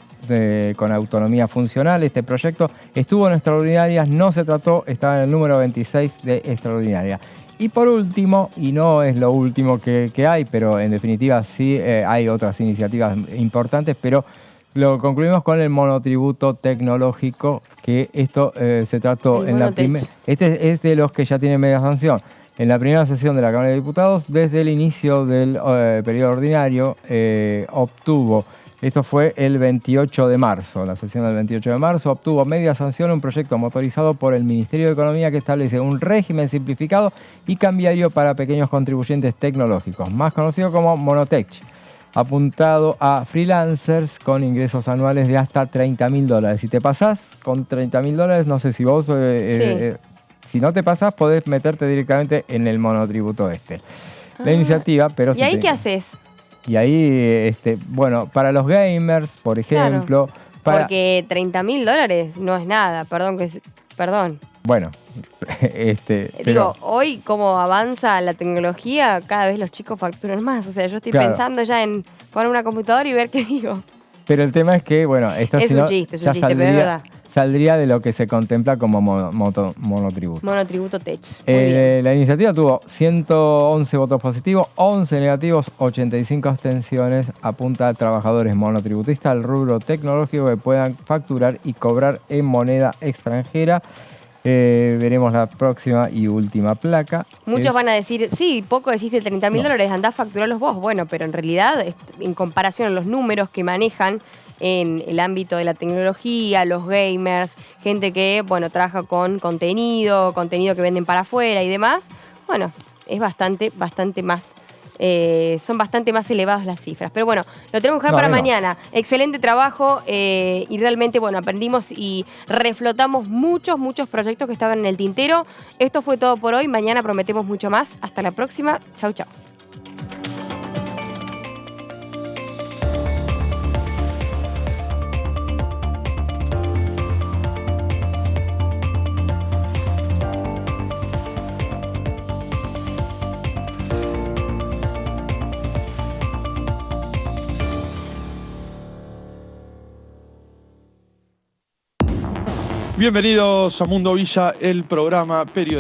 con autonomía funcional. Este proyecto estuvo en extraordinarias, no se trató, estaba en el número 26 de extraordinaria. Y por último, y no es lo último que hay, pero en definitiva sí hay otras iniciativas importantes, pero lo concluimos con el monotributo tecnológico, que esto se trató en la primera... Este es de los que ya tienen media sanción. En la primera sesión de la Cámara de Diputados, desde el inicio del periodo ordinario, obtuvo, esto fue el 28 de marzo, la sesión del 28 de marzo, obtuvo media sanción un proyecto motorizado por el Ministerio de Economía que establece un régimen simplificado y cambiario para pequeños contribuyentes tecnológicos, más conocido como Monotech, apuntado a freelancers con ingresos anuales de hasta $30.000. Si te pasás con $30.000, no sé si vos... si no te pasás, podés meterte directamente en el monotributo este. La iniciativa, pero... ¿Y ahí qué haces? Y ahí, bueno, para los gamers, por ejemplo... Claro, porque $30.000 no es nada, perdón. Bueno, digo, hoy como avanza la tecnología, cada vez los chicos facturan más. O sea, yo estoy pensando ya en poner una computadora y ver qué digo. Pero el tema es que, bueno, esto es un chiste, pero es verdad. Saldría de lo que se contempla como monotributo. Monotributo Tech. La iniciativa tuvo 111 votos positivos, 11 negativos, 85 abstenciones. Apunta a trabajadores monotributistas al rubro tecnológico que puedan facturar y cobrar en moneda extranjera. Veremos la próxima y última placa. Muchos van a decir, sí, poco deciste $30.000, andá a facturarlos vos. Bueno, pero en realidad, en comparación a los números que manejan en el ámbito de la tecnología, los gamers, gente que, bueno, trabaja con contenido que venden para afuera y demás, bueno, es bastante más, son bastante más elevadas las cifras. Pero bueno, lo tenemos que dejar para mañana. Excelente trabajo y realmente, bueno, aprendimos y reflotamos muchos proyectos que estaban en el tintero. Esto fue todo por hoy. Mañana prometemos mucho más. Hasta la próxima. Chau, chau. Bienvenidos a Mundo Villa, el programa periodístico.